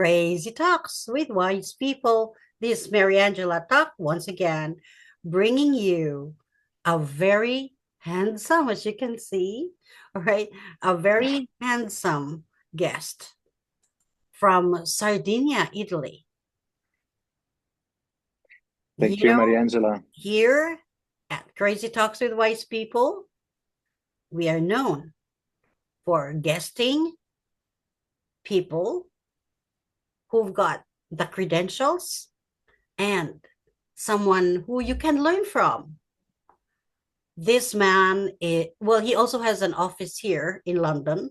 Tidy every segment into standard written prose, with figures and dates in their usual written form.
Crazy Talks with Wise People. This is Mary Angela Talk once again, bringing you a very handsome, as you can see, all right, a very handsome guest from Sardinia, Italy. Thank You you, know, Mariangela. here at Crazy Talks with Wise People, we are known for guesting people who've got the credentials and someone who you can learn from. This man, well, he also has an office here in London.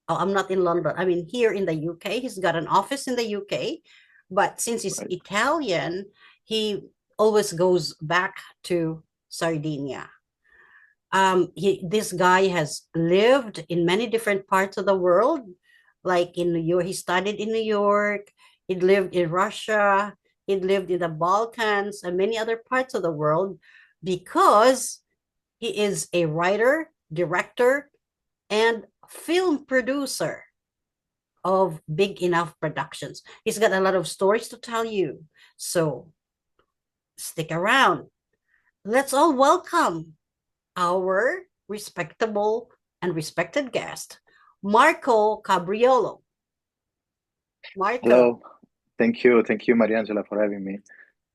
Oh, I'm not in London. I mean, here in the UK. He's got an office in the UK. But since he's Right. Italian, he always goes back to Sardinia. This guy has lived in many different parts of the world, like in New York. He studied in New York. He lived in Russia. He lived in the Balkans and many other parts of the world because he is a writer, director, and film producer of big enough productions. He's got a lot of stories to tell you. So stick around. Let's all welcome our respectable and respected guest, Marco Cabriolu. Marco. Hello. Thank you. Thank you, Mariangela, for having me.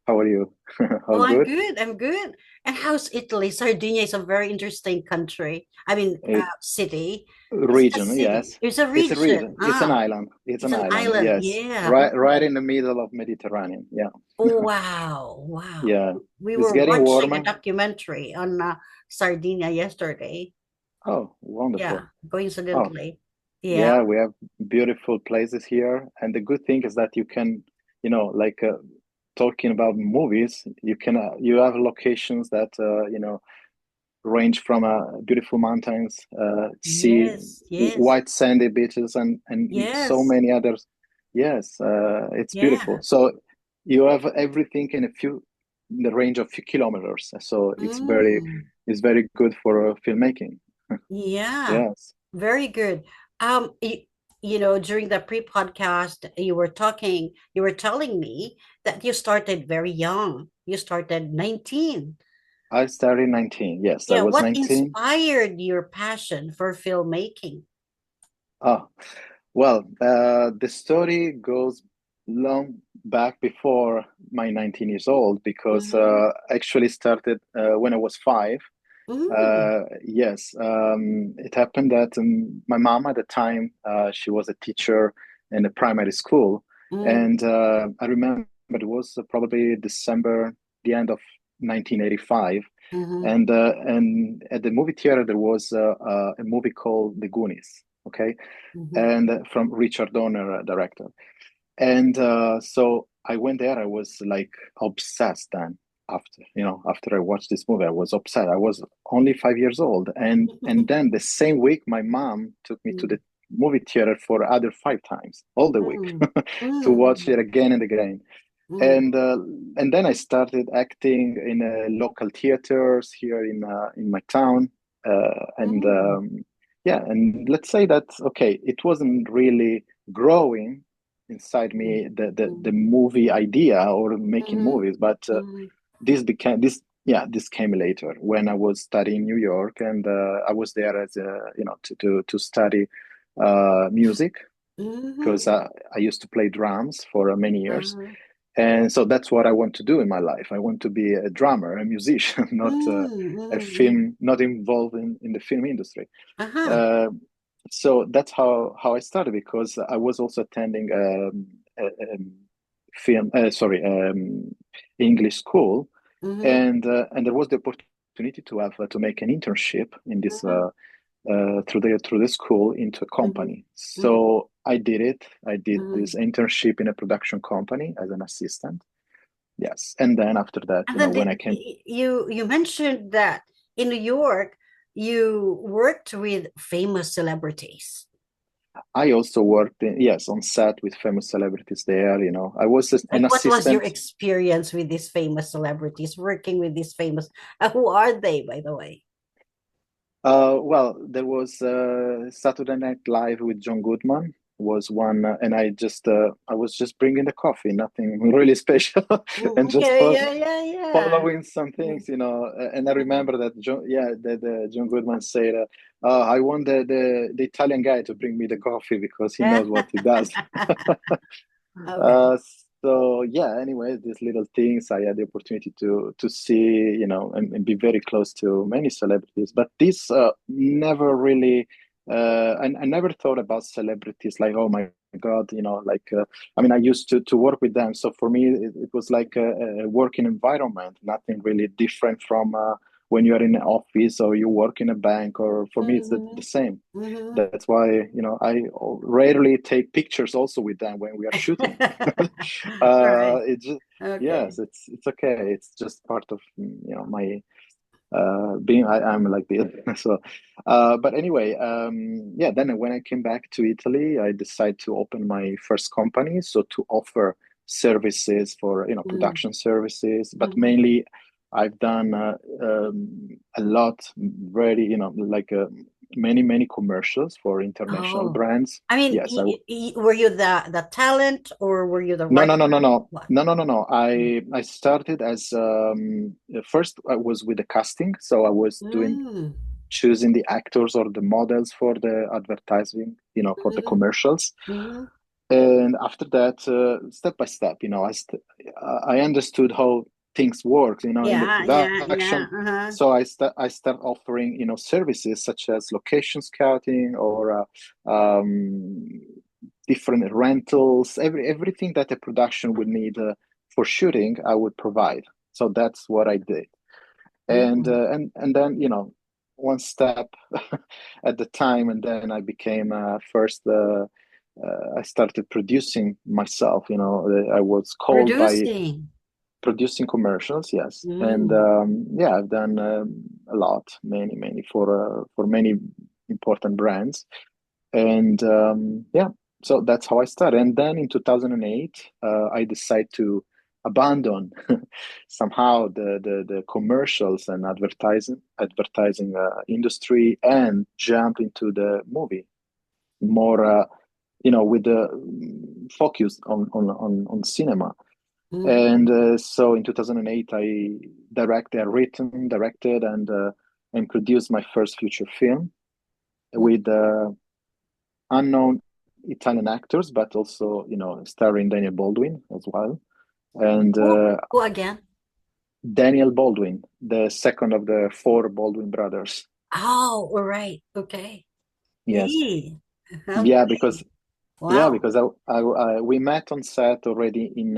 How are you? All Oh, I'm good? good. I'm good. And how's Italy? Sardinia is a very interesting country. I mean, It, city. Is it a region, city? yes. It's a It's a region. region. It's an Ah, island. It's it's an an island. island. Yes. Yeah. Right Okay. in the middle of Mediterranean. Yeah. Oh, wow. Wow. Yeah. We It's were getting watching a warmer. documentary on Sardinia yesterday. Oh, Yeah, wonderful. Oh, coincidentally. Yeah. yeah, we have beautiful places here. And the good thing is that you can, like talking about movies, you have locations that, range from beautiful mountains, sea, Yes. Yes. white sandy beaches, and so Yes. many others. Yes, it's Yeah. beautiful. So you have everything in the range of few kilometers. So Mm. it's very good for filmmaking. Yeah. Yes. Very good. During the pre-podcast, you were telling me that you started very young. You started 19. I started 19. Yes, I Yeah, was what 19. inspired your passion for filmmaking? Oh, well, the story goes long back before my 19 years old because Mm-hmm. actually started when I was five. Mm, Yes, it happened that my mom at the time, she was a teacher in a primary school. mm, And I remember it was probably December, the end of 1985. mm-hmm, And at the movie theater, there was a movie called The Goonies, okay? mm-hmm, And from Richard Donner, director. And so I went there. I was like obsessed then. After I watched this movie, I was obsessed. I was only 5 years old, and then the same week, my mom took me to mm, the movie theater for other 5 times, all the week, mm, to watch mm, it again and again. mm, And uh, and then I started acting in local theaters here in my town, and mm, yeah, and let's say that okay, it wasn't really growing inside mm, me the mm, movie idea or making mm, movies, but mm, this came later when I was studying New York, and I was there as a to study music mhm, because I used to play drums for many years, uh-huh, and so that's what I want to do in my life. I want to be a drummer, a musician, not a mm, film, not involved in the film industry. uh-huh, Uh, so that's how I started because I was also attending film, sorry, English school, mhm, and there was the opportunity to have to make an internship in this uh-huh, through the school into a mhm, company. mhm, So I did it. I did this mhm. internship in a production company as an assistant. Yes, and then after that, And then when I came, you mentioned that in New York you worked with famous celebrities. I also worked yes, on set with famous celebrities there. I was an Like, what was your assistant. experience with these famous celebrities, working with these famous? Who are they, by the way? Well, there was Saturday Night Live with John Goodman. was one, and I was just bringing the coffee, nothing really special, and just Okay, yeah, yeah, yeah. following some things, you know. And I remember that John, yeah, the John Goodman said, "I want the Italian guy to bring me the coffee because he knows what he does." Okay. Uh, so yeah, anyway, these little things I had the opportunity to see, you know, and be very close to many celebrities. But this never really, I never thought about celebrities like, oh my God, you know, like I mean, I used to work with them, so for me, it was like a working environment, nothing really different from when you are in an office or you work in a bank, or for me, it's the Mm-hmm. same. Mm-hmm. That's why, you know, I rarely take pictures also with them when we are shooting. Right. It just, Okay. yes, it's okay. It's just part of, you know, my being. I'm like this. So, but anyway, yeah. Then when I came back to Italy, I decided to open my first company, so to offer services for, you know, Mm-hmm. production services, but Mm-hmm. mainly I've done a lot, very, you know, like many commercials for international Oh, brands. I mean, Yes, were you the talent or were you the no, no, no, writer? no, no, What? no, no, no, no. I started as first I was with the casting, so I was doing Mm, choosing the actors or the models for the advertising, you know, for the mm, commercials. mm. And after that, step by step, you know, I understood how things work, you know, in the Yeah, yeah, yeah. production. Uh-huh. So I start offering, you know, services such as location scouting or different rentals, everything that a production would need for shooting, I would provide. So that's what I did. Mm. And then, you know, one step at the time, and then I became first. I started producing myself. You know, I was called by Producing. producing commercials. Yes, and Mm. yeah, I've done a lot, many for many important brands, and yeah, so that's how I started. And then in 2008, I decided to abandon somehow the commercials and advertising industry and jump into the movie more, you know, with the focus on cinema. And Mm. so in 2008, directed, and produced my first feature film Mm. with unknown Italian actors, but also, you know, starring Daniel Baldwin as well. And Who again? Daniel Baldwin, the second of the four Baldwin brothers. Oh, all right. Okay. Yes. Hey. Yeah, Okay. Wow. because we met on set already in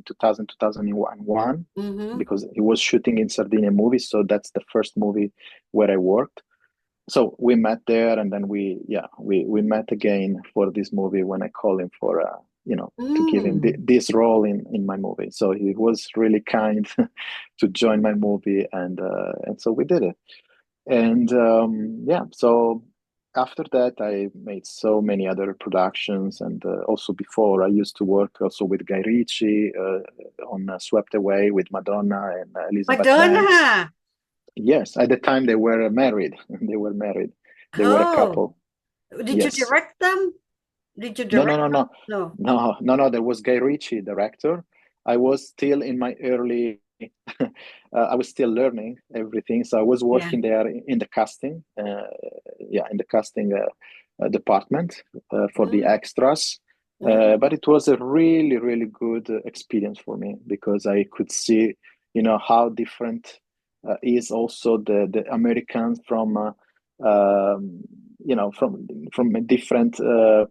2000, 2001, Mm-hmm. because he was shooting in Sardinia movie. So that's the first movie where I worked. So we met there, and then we met again for this movie when I called him for you know, to give him Mm. this role in my movie. So he was really kind to join my movie, and so we did it. And yeah, so after that I made so many other productions, and also before I used to work also with Guy Ritchie on Swept Away with Madonna and Elizabeth Banks. Madonna. Yes, at the time they were married. They were married. They were a Oh, couple. did you Yes. direct them? Did you No, no, direct no, them? no, No. no. There was Guy Ritchie, director. I was still in my early. I was still learning everything, so I was Yeah. working there in the casting. Yeah, in the casting department for the Mm. extras. Mm. But it was a really good experience for me, because I could see, you know, how different is also the Americans from you know, from a different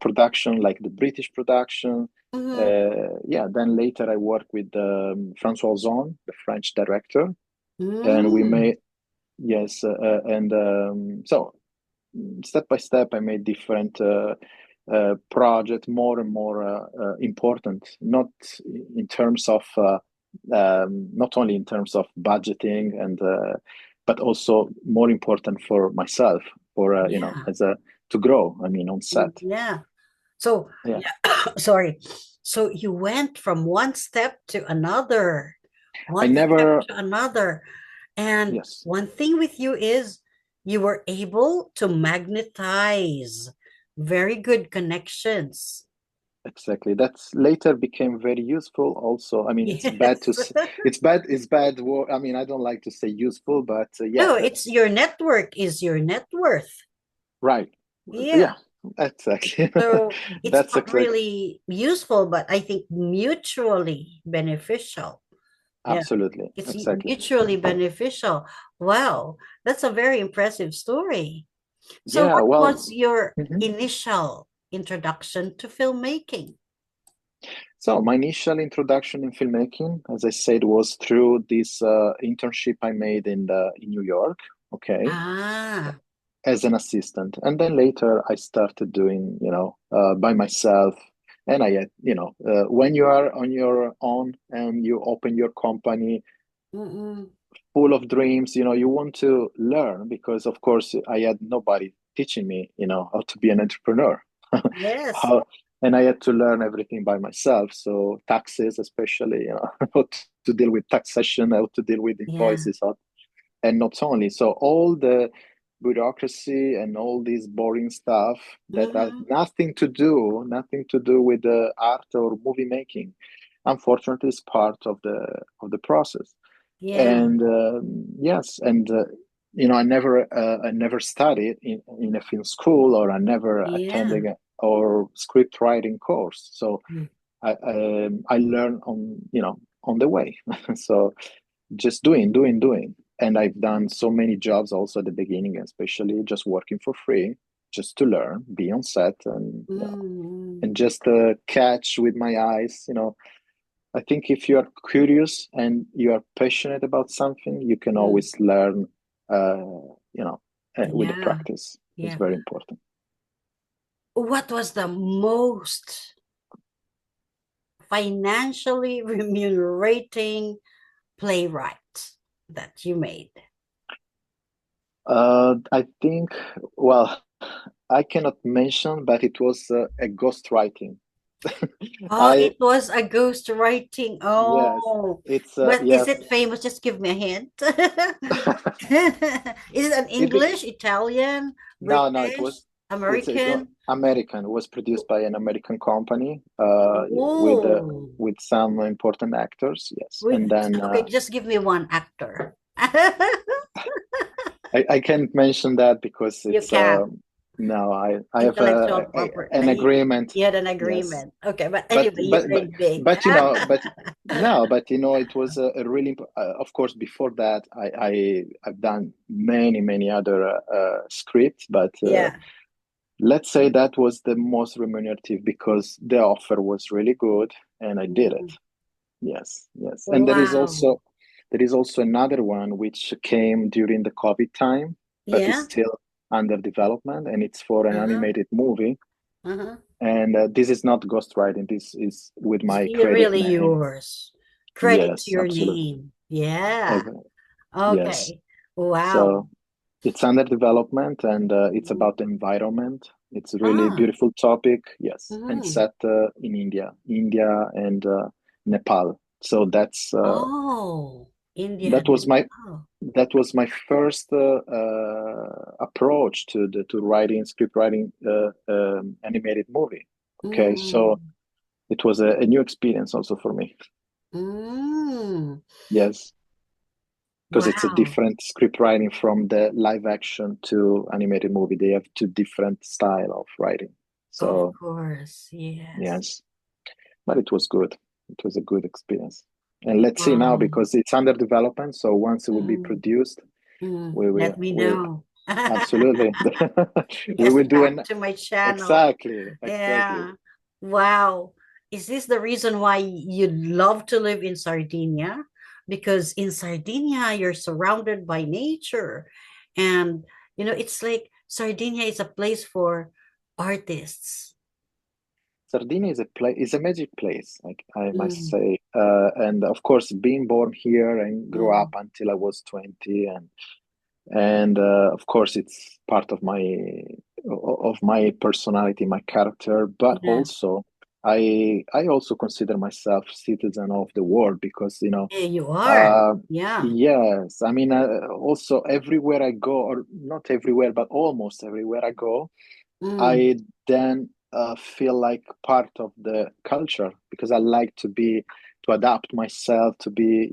production, like the British production. Mm. Yeah, then later I worked with Francois Ozon, the French director, and we Mm. made, yes, and so step by step I made different projects, more and more important, not in terms of not only in terms of budgeting and but also more important for myself, for you know, Yeah. as a to grow, I mean, on set. Yeah. So, Yeah, yeah, sorry. So you went from one step to another, I one step never, to another. And yes, one thing with you is you were able to magnetize very good connections. Exactly. That's later became very useful also. I mean, it's bad to Yes. say, it's bad word. I mean, I don't like to say useful, but yeah, No, it's that's your network is your net worth. right. Yeah. Yeah, exactly. So it's That's not exactly really useful, but I think mutually beneficial. Yeah. absolutely It's exactly. mutually beneficial. Wow. That's a very impressive story. So Yeah, what well, was your mhm. initial introduction to filmmaking? So my initial introduction in filmmaking, as I said, was through this internship I made in New York. Okay, Ah. as an assistant. And then later I started doing, by myself. And I had, when you are on your own and you open your company Mm-mm. full of dreams, you want to learn because, of course, I had nobody teaching me, how to be an entrepreneur. Yes. How, and I had to learn everything by myself. So taxes, especially, how to deal with taxation, how to deal with Yeah. invoices, and not only so all the bureaucracy and all this boring stuff that has Mm-hmm. nothing to do with the art or movie making, unfortunately is part of the process. Yeah. And yes, and I never studied in a film school, or I never Yeah. attended or script writing course. So Mm. I learned on the way. So just doing. And I've done so many jobs also at the beginning, especially just working for free, just to learn, be on set, and Mm. and just catch with my eyes. I think if you are curious and you are passionate about something, you can Mm. always learn. Uh, with the Yeah. practice, it's Yeah. very important. What was the most financially remunerating playwright that you made? I think, well, I cannot mention, but it was a ghostwriting. Oh, I it was a ghost writing. Yes, Oh, it's but is yes. it famous? Just give me a hint. Is it an It be, English, Italian, no, it British, was it's American? American. It was produced by an American company Oh, with some important actors. Yes, with and then okay, just give me one actor. I can't mention that because You it's can't. no, I have Intellectual an property. agreement. You had an Yes, agreement. Okay, but but anyway, you but but dreamed big. but no, but it was a really of course before that I've done many other scripts, but Yeah. let's say that was the most remunerative because the offer was really good and I did it. Mm. Yes. And Wow. there is also another one which came during the COVID time, but is Yeah. still under development, and it's for an Uh-huh. animated movie. Uh-huh. And this is not ghostwriting. This is with my It's credit really name. yours. Credit to Yes, your absolutely. name. Yeah. Ev- Yes. Okay. Wow. So it's under development, and it's Mhm. about the environment. It's a really Ah. beautiful topic, yes, and Mhm. set in India and Nepal. So Oh, India that and was my Nepal. that was my first approach to writing, script writing animated movie. Okay, so Mm. it was a new experience also for me. Mm. Yes, because it's a Wow. different script writing from the live action to animated movie. They have two different style of writing. Of So course. Yes. yes, but it was good. It was a good experience. And let's see now Wow. because it's under development. So once it will be Mm. produced, Mm. we will Let me we know. absolutely we will Just do back an to my channel. exactly. Yeah. Wow. Is this the reason why you'd love to live in Sardinia? Because in Sardinia, you're surrounded by nature. And, it's like Sardinia is a place for artists. Sardinia is a magic place, like I must Mm, say. And of course, being born here and grew up mm, until I was 20, and of course it's part of my personality, my character, but yeah. also I also consider myself citizen of the world because Yeah, you are. uh Yeah. yes, I mean, also everywhere I go, or not everywhere but almost everywhere I go, Mm, I then feel like part of the culture because I like to adapt myself to be,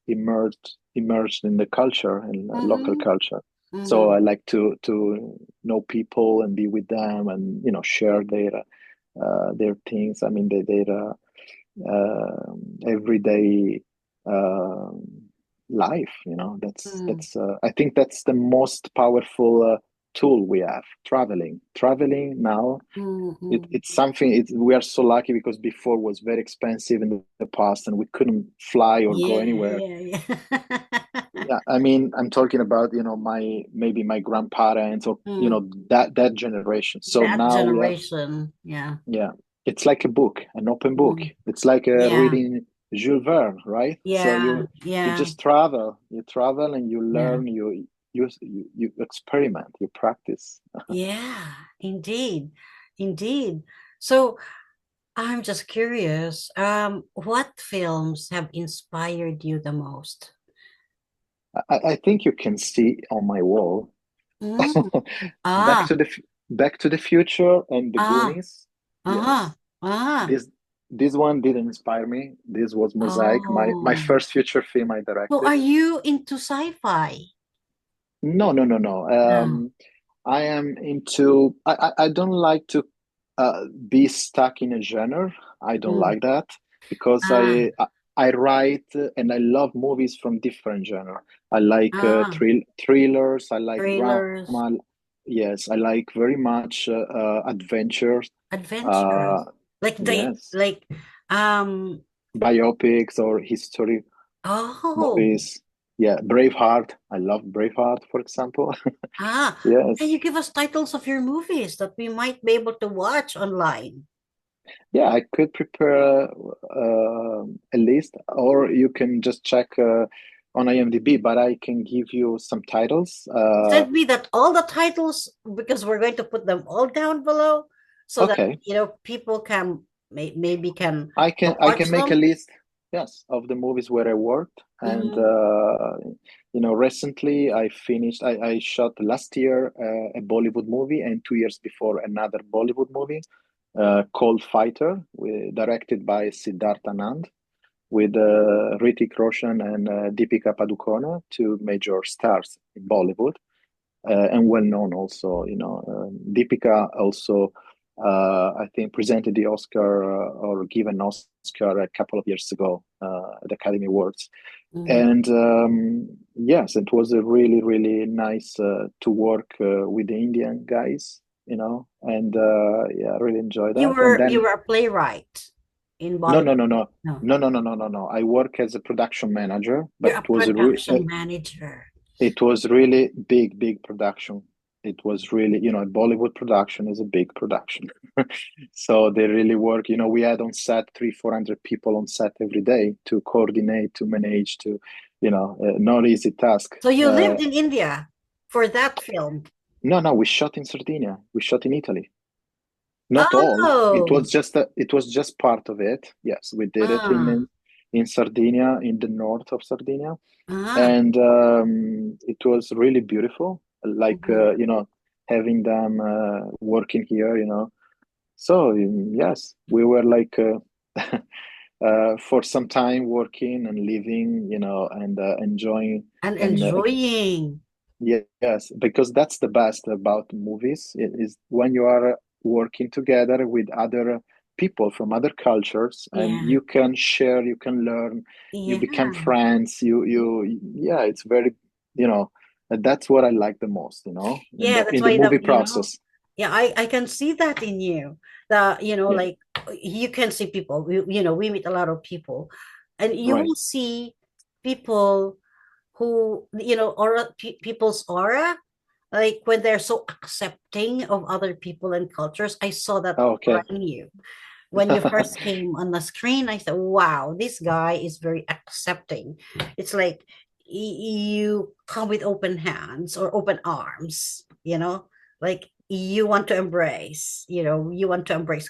immersed in the culture in local mm-hmm, culture. So mm-hmm, I like to know people and be with them and share their things. I mean, their everyday um life. mm, I think that's the most powerful tool we have. Traveling now, mm-hmm. it's something. We are so lucky because before was very expensive in the past and we couldn't fly or go anywhere. Yeah, yeah. Yeah, I mean, I'm talking about my maybe my grandparents or Mm, that generation. So that now we have. generation. Yeah. Yeah, it's like a book, an open book. Mm, It's like yeah. reading Jules Verne, right? So Yeah. you Yeah. just travel and you Yeah. learn, you experiment, you practice. Yeah. Indeed. Indeed. So I'm just curious, what films have inspired you the most? I think you can see on my wall, Mm. Back Ah, to the Back to the Future and the ah, Goonies. uh-huh, Yes, ah. this one didn't inspire me. This was Mosaic, my Oh. first feature film I So directed. are you into sci-fi? No, no, no, no. No. I am into. I don't like to be stuck in a genre. I don't Mm. like that because Ah, I write and I love movies from different genre. I like ah, thrillers. I like drama. trailers, Yes, I like very much adventures. adventures. Uh, yes, Like, um, biopics or history oh, movies. Yeah, Braveheart. I love Braveheart, for example. ah. Can Yes. you give us titles of your movies that we might be able to watch online? Yeah, I could prepare a list, or you can just check on IMDb, but I can give you some titles. Send me that all the titles because we're going to put them all down below so that Okay, people can maybe can I watch can make a them. list, yes, of the movies where I worked, and Hmm. recently I shot last year a Bollywood movie, and 2 years before another Bollywood movie called Fighter, directed by Siddharth Anand, with Hrithik Roshan and Deepika Padukone, two major stars in Bollywood, and well known also. Deepika also, I think, presented the Oscar or given Oscar a couple of years ago at the Academy Awards. Hmm. And yes, it was a really, really nice to work with the Indian guys, and yeah, I really enjoyed that. And You then were a playwright in no, no, Bollywood. no, no, No, no, no, no, no, no, no. I work as a production manager, but you're a production manager. it was really big, big production. It was really, a Bollywood production is a big production. So they really work. We had on set 400 people on set every day to coordinate, to manage, not easy task. So you lived in India for that film. No, no, we shot in Sardinia. We shot in Italy. Not all. Oh, It was just part of it. Yes, we did it ah, in Sardinia, in the north of Sardinia, ah. and it was really beautiful. Like Mhm. having them working here. So yes, we were like for some time working and living, and enjoying And and enjoying. yes, because that's the best about movies is when you are working together with other people from other cultures and Yeah, you can share, you can learn, you become yeah, friends, yeah, it's very, and that's what I like the most, in yeah. the That's in the why movie process. yeah, I can see that in you. Yeah, Like you can see people. We meet a lot of people, and you right. will see people who aura people's aura, like when they're so accepting of other people and cultures. I saw that Oh, aura okay. in you when you first came on the screen. I said, wow, this guy is very accepting. It's like you come with open hands or open arms, like you want to embrace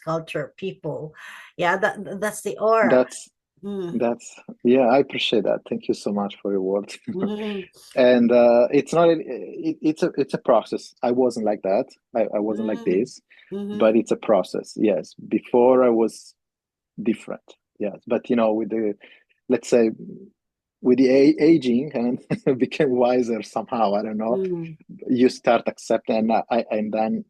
culture, people. Yeah, that's the aura. That's Mm, That's yeah, I appreciate that. Thank you so much for your words. mm, And it's not it's a process. I wasn't like that. I wasn't like mm, this, but mm, it's a process. Yes. Before I was different. Yes. But with the let's say with the aging and became wiser somehow, I don't know, mm, you start accepting and then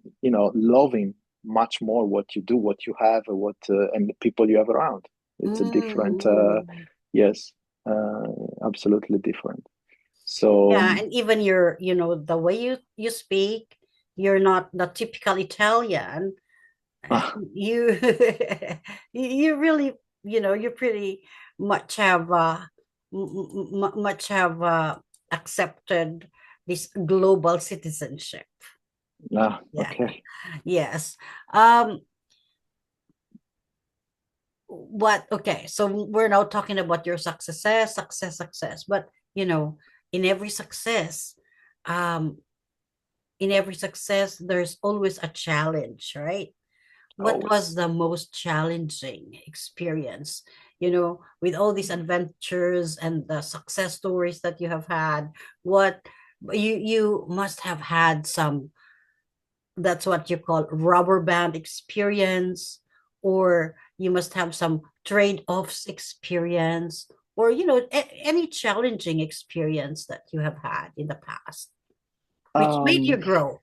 loving much more what you do, what you have, what and the people you have around. It's a different mm. yes, absolutely different. So Yeah, and even your, the way you speak, you're not the typical Italian. You you really, you pretty much have much have accepted this global citizenship. Yeah. okay. Yes. What Okay, so we're now talking about your success, but you know in every success, um there's always a challenge, right? What was Always. the most challenging experience, with all these adventures and the success stories that you have had? What You must have had some, that's what you call rubber band experience, or you must have some trade-offs experience, or any challenging experience that you have had in the past which made you um grow.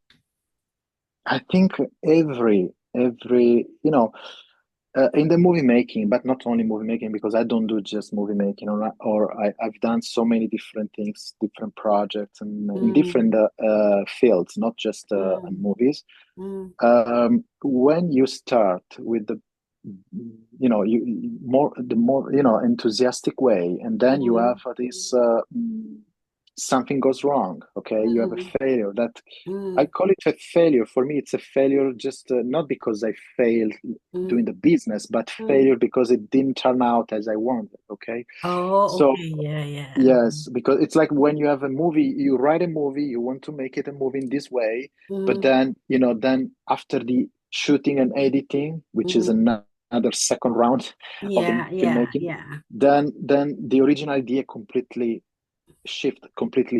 I think every in the movie making, but not only movie making, because I don't do just movie making, I've done so many different things, different projects, and in different Mm, fields, not just mm, movies. mm, When you start with the more enthusiastic way, and then you have mm, this something goes wrong. Okay, you have mm, a failure that I mm, call it a failure. For me, it's a failure just not because I failed doing mm, the business, but mm. failure because it didn't turn out as I wanted. Okay. Oh, So, okay. Yeah, yeah. yes, because it's like when you have a movie, you write a movie, you want to make it a movie in this way, but Mm, then after the shooting and editing, which is mm. another second round of the Yeah, yeah, filmmaking, yeah. then the original idea completely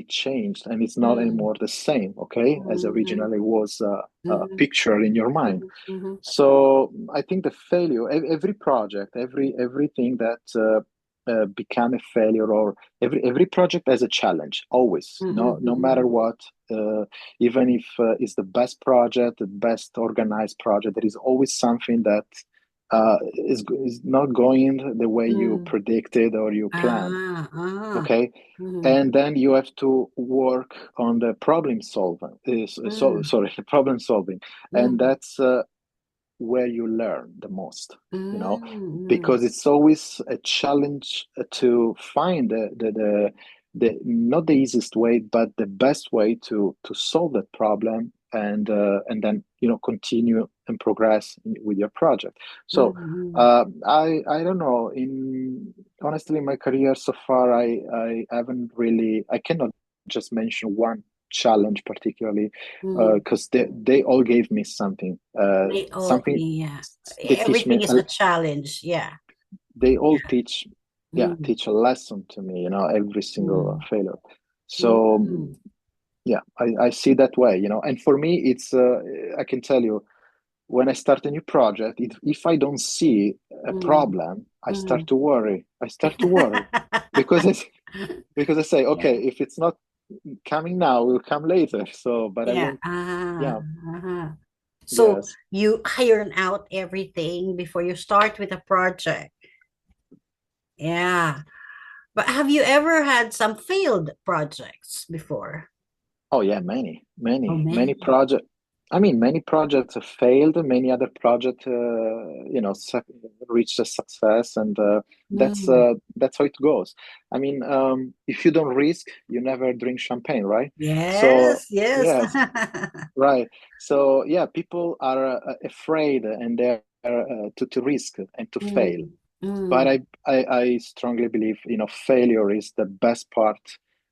changed, and it's not Mm, anymore the same, okay, as mm, originally was a mm, picture in your mind. mm, mm, So I think the failure, every project, everything that become a failure, or every project has a challenge, always, mm, no mm, matter what. Even if it's the best project, the best organized project, there is always something that is not going the way you mm. predicted or you planned. Ah, ah. Okay, Mm, and then you have to work on the problem solving. mm, Sorry, problem solving, and mm, that's where you learn the most, mm, mm, because it's always a challenge to find the not the easiest way, but the best way to solve that problem, and then continue and progress with your project. mm, So mm, I don't know. In honestly, in my career so far, I haven't really. I cannot just mention one challenge particularly, mm. because they all gave me something, something Yeah. they teach me Everything is a challenge. Yeah. they Yeah. all teach, yeah, Mm, teach a lesson to me, every single mm, failure. So mm, yeah, I see that way, and for me it's I can tell you, when I start a new project, if I don't see a mm, problem, mm. I start to worry, because it's because I say, okay, Yeah. if it's not coming now, it will come later. So but I Yeah. won't. Yeah. Uh-huh. So Yes. you iron out everything before you start with a project. Yeah. But have you ever had some failed projects before? Oh yeah, many, Oh, many many. projects. I mean, many projects have failed. Many other projects, reached a success, and Mm. that's how it goes. I mean, if you don't risk, you never drink champagne, right? So Yes, yes. yes, right. So yeah, people are afraid, and they're to risk and to fail. Mm, But mm. I strongly believe, failure is the best part.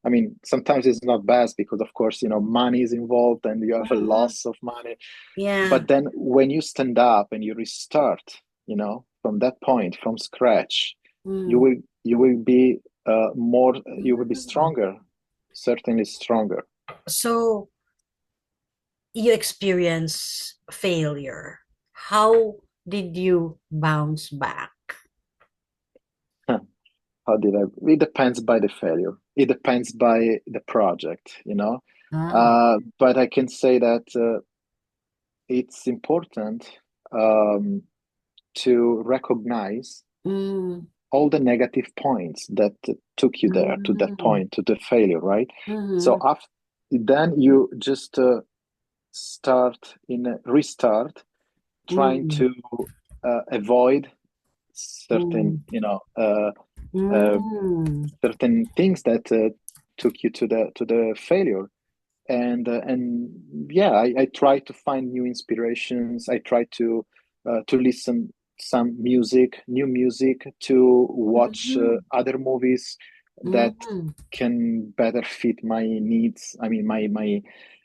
I mean, sometimes it's not best because, of course, money is involved and you have a Mhm. loss of money. Yeah. But then when you stand up and you restart, from that point, from scratch, You Mm. will you will be more, you will be Mm. stronger, certainly stronger. So you experience failure. How did you bounce back? How did I? It depends by the failure. It depends by the project, you know. Ah. But I can say that it's important um, to recognize Mm. all the negative points that took you there to that Mm. point, to the failure, right? So Mm. after then you just start in a restart, trying Mm. to avoid certain, Mm. uh, Mm. certain things that took you to the failure. And yeah, I try to find new inspirations. I try to listen some music, new music, to watch Mm. other movies that Mm. can better fit my needs. I mean, my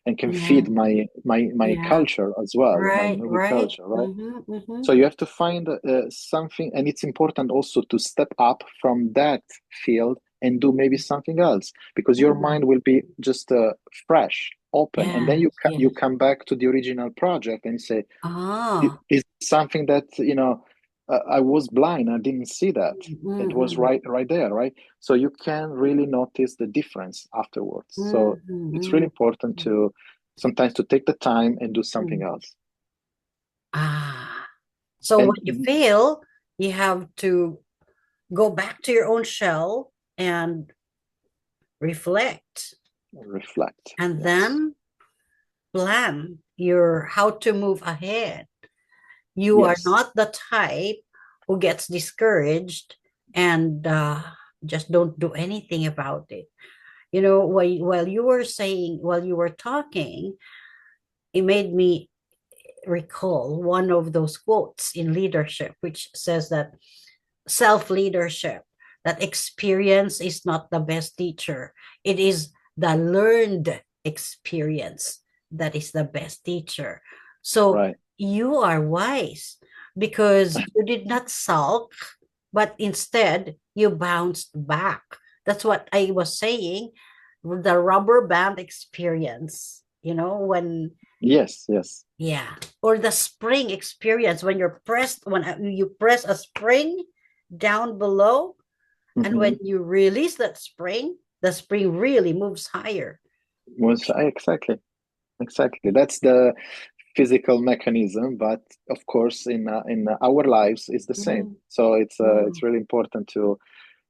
and can Yeah. feed my Yeah. culture as well, my Right. movie Right. culture, right? Mm-hmm. Mm-hmm. So you have to find something, and it's important also to step up from that field and do maybe something else, because your Mm. mind will be just fresh, open, and then Yes. you Yes. come back to the original project and say, Ah. Is something that I was blind, I didn't see that. It was Mm-hmm. right there, right? So you can really notice the difference afterwards. So it's really Mm-hmm. important to sometimes to take the time and do something Mm. else. Ah. So when you And fail, you have to go back to your own shell and reflect, reflect. and Yes. then plan your how to move ahead. You are Yes. not the type who gets discouraged and just don't do anything about it. You know, while you were saying, while you were talking, it made me recall one of those quotes in leadership, which says that self leadership, that experience is not the best teacher. It is the learned experience that is the best teacher. So Right. you are wise because you did not sulk, but instead you bounced back. That's what I was saying. The rubber band experience, when, Yes. Yes. yeah, or the spring experience when you press a spring down below, and when Hmm. you release that spring, the spring really moves higher. Was exactly. That's the physical mechanism, but of course, in our lives, it's the same. Mm, So it's mm. really important to,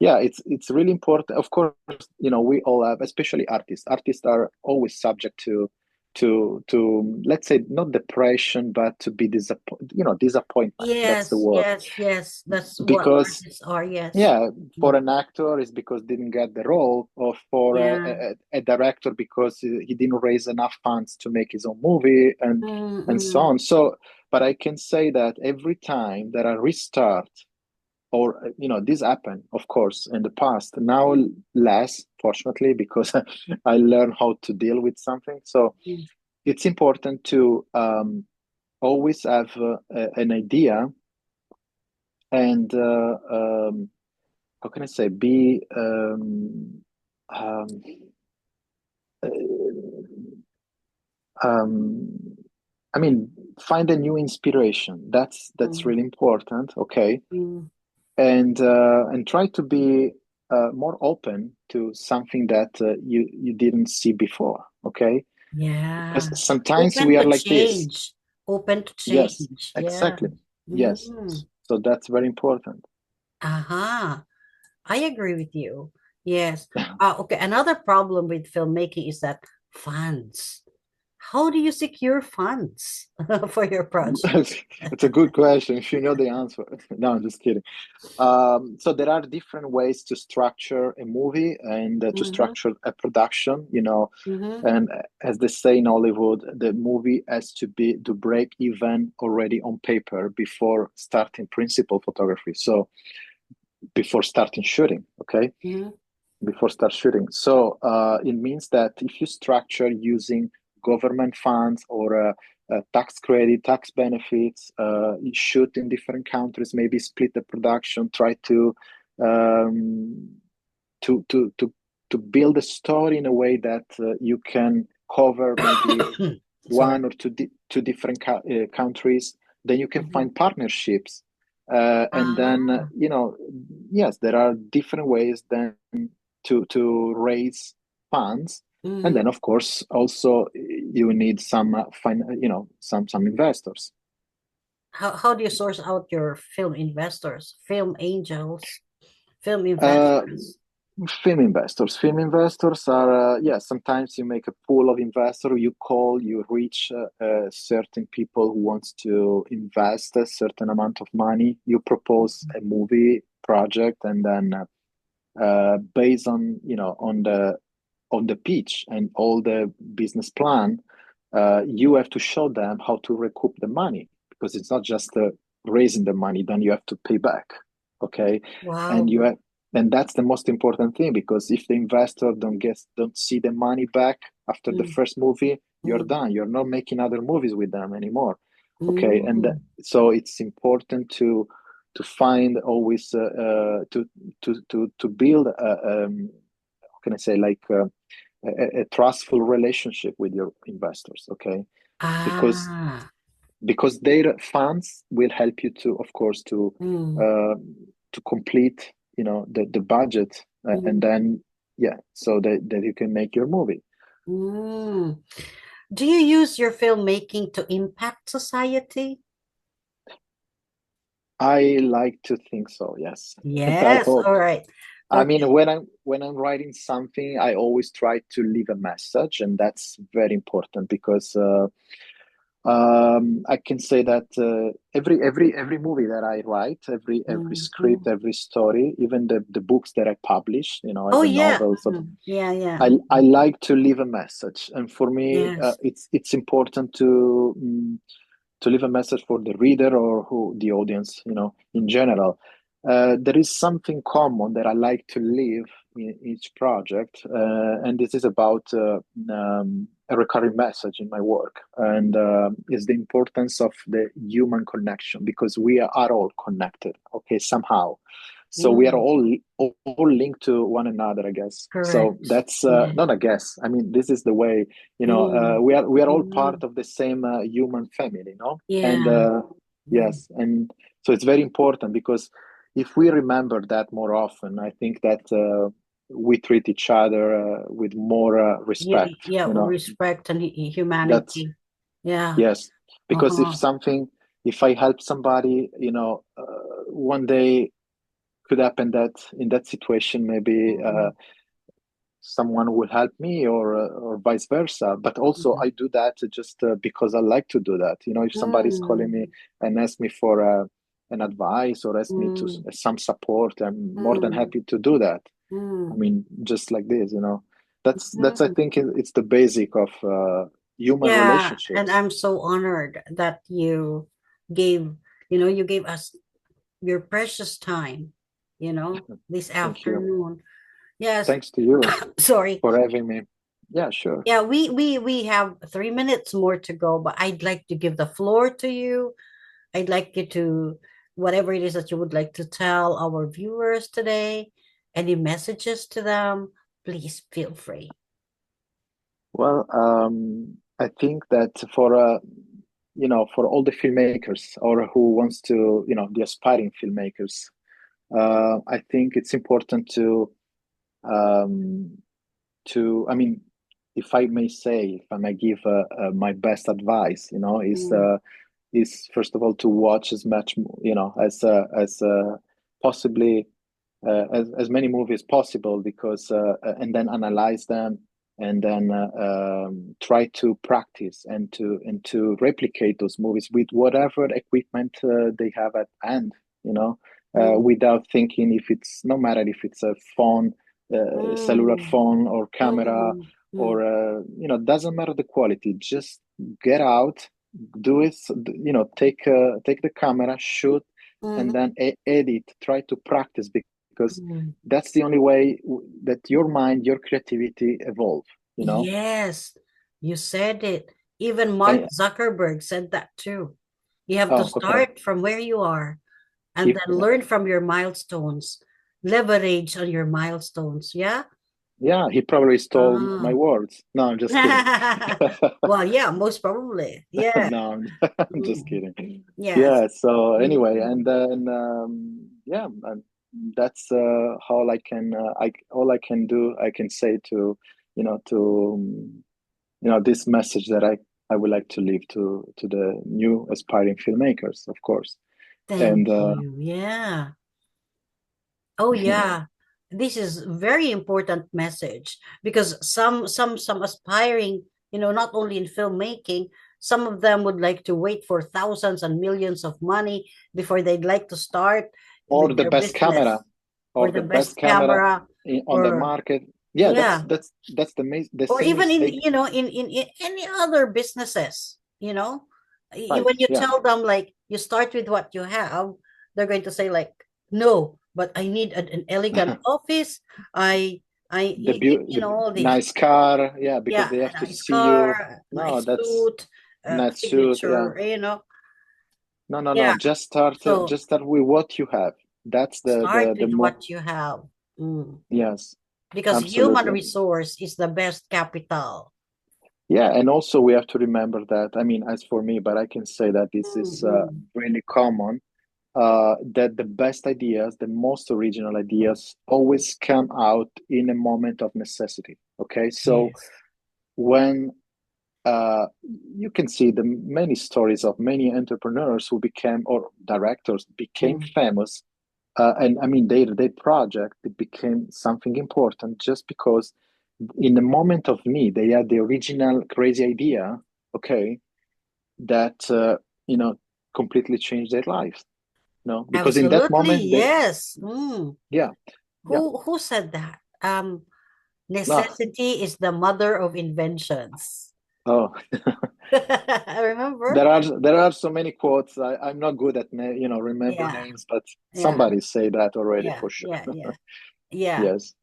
yeah, it's really important. Of course, we all have, especially artists. Artists are always subject to let's say not depression, but to be disappointment. That's the Yes, word. yes, yes. That's what Because artists are. Yes. yeah, for Mm. an actor is because didn't get the role, or for Yeah. a director because he didn't raise enough funds to make his own movie, and so Mm-mm. on. So, but I can say that every time that I restart, or this happened, of course, in the past. Now less, fortunately, because I learned how to deal with something. So Mm. it's important to always have an idea, and how can I say, be um, uh, um, I mean, find a new inspiration. That's Mm. really important. Okay, Mm. and try to be more open to something that you didn't see before. Okay, because Yeah. sometimes Open we are to like this. change. Open to Yes, change. Yeah. exactly. Yes. Mm. So that's very important. Aha. I agree with you. Yes. Okay. Another problem with filmmaking is that funds. How do you secure funds for your project? It's a good question. If you know the answer. No, I'm just kidding. So there are different ways to structure a movie and to Mm-hmm, structure a production, mm-hmm. and as they say in Hollywood, the movie has to break even already on paper before starting principal photography. So before starting shooting, okay? Mm-hmm. Before start shooting. So it means that if you structure using government funds or tax credit, tax benefits, you shoot in different countries, maybe split the production, try to um, to to to to build a story in a way that you can cover maybe Sorry. one or two different countries. Then you can Mhm. find partnerships, and then Ah. yes, there are different ways then to raise funds. And then, Mhm. of course, also you need some some investors. How do you source out your film investors, film angels, film Uh, investors? Film investors are, yeah, sometimes you make a pool of investor, you call, you reach certain people who wants to invest a certain amount of money, you propose a movie project, and then based on, on the pitch and all the business plan, you have to show them how to recoup the money, because it's not just raising the money, then you have to pay back. Okay. And Wow. you have, and that's the most important thing, because if the investor don't see the money back after the Mm, first movie, you're mm, done. You're not making other movies with them anymore. Okay. And mm. so it's important to find always to build how can I say, like a trustful relationship with your investors. Okay. because Ah. because their funds will help you to, of course, Mm, uh, to complete, the budget, and mm, then, yeah, so that you can make your movie. mm. Do you use your filmmaking to impact society? I like to think so, yes. I Yes. hope. All right. I mean, Okay. when I'm writing something, I always try to leave a message, and that's very important, because I can say that every movie that I write, every Mm, mm. script, every story, even the books that I publish, Oh as a yeah. novel. So Mm, yeah, yeah. I like to leave a message, and for me, Yes. it's important to leave a message for the reader, or who the audience, in general. There is something common that I like to leave in each project, and this is about a recurring message in my work, and is the importance of the human connection, because we are all connected, okay, somehow. So we are Mm, all linked to one another, I guess. So correct. that's Yeah. not a guess. I mean, this is the way, Mm, we are all mm, part of the same human family, no? And yeah. Mm, yes, and so it's very important, because if we remember that more often, I think that we treat each other with more yeah, respect. yeah. Respect and That's humanity. Yeah. yes, because Uh-huh. if I help somebody, one day could happen that in that situation, maybe Mm, someone will help me, or vice versa. But also mm, I do that just because I like to do that. If somebody is calling me mm, and ask me for an advice, or ask me to mm, some support, I'm more than mm, happy to do that. I mm, mean, just like this, that's I mm. think it's the basic of human Yeah, and relationships. I'm so honored that gave, you gave us your precious time, this Thank you. afternoon. Yes, Thanks to you sorry. for having me. Yeah, sure. Yeah, we have 3 minutes more to go, but I'd like to give the floor to you. I'd like you to whatever it is that you would like to tell our viewers today, any messages to them, please feel free. Well, I think that for all the filmmakers, or who wants to, the aspiring filmmakers, I think it's important um, I mean, if I may say, if I may give my best advice, Mm, is first of all to watch as much, as possibly as many movies possible, because and then analyze them, and then try to practice, and to replicate those movies with whatever equipment they have at hand, mm, without thinking, if it's no matter if it's a phone, cellular mm, phone, or camera, mm, or mm, doesn't matter the quality, just get out, do it, take the camera, shoot, and mm, then edit, try to practice, because mm. that's the only way that your mind, your creativity evolve, you know Yes, you said it. Even Mark and, Zuckerberg said that too. You have to oh, okay. start from where you are and if then learn from your milestones. leverage on your milestones. Yeah. Yeah, he probably stole my Ah. words. No, I'm just kidding. Well, yeah, most probably. Yeah. No, I'm just Mm. kidding. Yes. Yeah, so anyway, Mm. and then yeah, that's how I can I all I can do, I can say to, to this message that I would like to leave to the new aspiring filmmakers, of course. And Thank you. Yeah. Oh yeah, yeah. This is very important message because some aspiring, not only in filmmaking, some of them would like to wait for thousands and millions of money before they'd like to start or with the their best camera, business, or or the the best best camera camera, on the or market. Yeah, yeah, that's the or same even in mistake. in any other businesses, Right. when you Yeah. tell them like you start with what you have, they're going to say like, no, but I need an elegant office. I The all this. nice car, yeah, because Yeah, they have a to nice see you. car, a No, nice that's suit, not suit. Yeah. signature, No, no, no. yeah. So Just start with what you have. That's start the with more. what you have. Mm. Yes, Because human absolutely. resource is the best capital. Yeah, and also we have to remember that. I mean, as for me, but I can say that this is Mm-mm. really common. That the best ideas, the most original ideas, always come out in a moment of necessity. Okay, so Yes. when uh, you can see the many stories of many entrepreneurs who became or directors became Mm. famous, and I mean their project it became something important just because in the moment of need they had the original crazy idea, okay, that completely changed their lives. No, because in that Absolutely, moment they, yes. Mm. yeah, yeah, Who said that? no, Necessity is the mother of inventions. oh. Remember? There are so many quotes. I'm not good at remember Yeah, names, but yeah, somebody say that already yeah, for sure. yeah, yeah, yeah. Yes.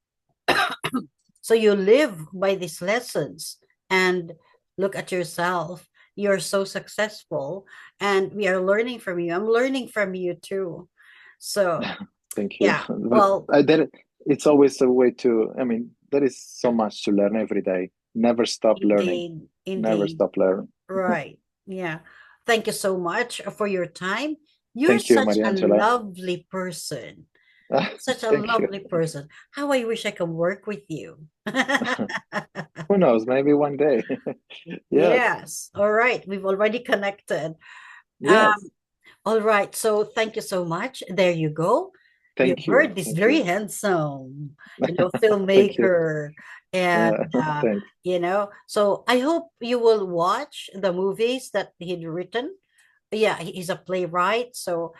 So you live by these lessons and look at yourself. You're so successful, and we are learning from you. I'm learning from you too. So, Thank you. yeah, But well, it's always a way to. I mean, there is so much to learn every day. Never stop learning. indeed, Never indeed. stop learning. Right. Yeah. Thank you so much for your time. You're Thank you, such a Mariangela. lovely person. Such a Thank you. lovely person. How I wish I could work with you. Who knows? Maybe one day. Yes. Yes. All right. We've already connected. Um, Yes. all right. So thank you so much. There you go. You Thank you. heard this Thank very you. handsome, Thank you. filmmaker. And, Thanks. so I hope you will watch the movies that he'd written. Yeah, he's a playwright. So,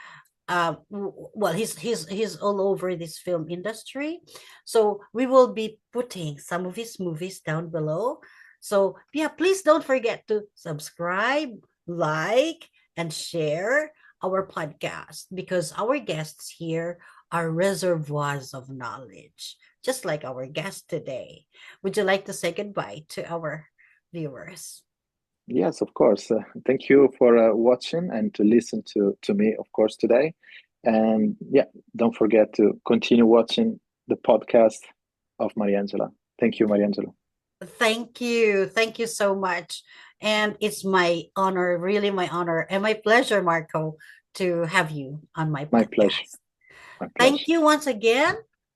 well, he's all over this film industry. So we will be putting some of his movies down below. So yeah, please don't forget to subscribe, like, and share our podcast because our guests here are reservoirs of knowledge, just like our guest today. Would you like to say goodbye to our viewers? Yes, of course. Thank you for watching and to listen to me, of course, today. And yeah, don't forget to continue watching the podcast of Mariangela. Thank you, Mariangela. Thank you. Thank you so much. And it's my honor, really my honor, and my pleasure, Marco, to have you on my My pleasure. podcast. My Thank pleasure. you once again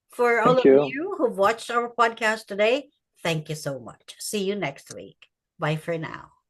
for all Thank of you. you who've watched our podcast today. Thank you so much. See you next week. Bye for now.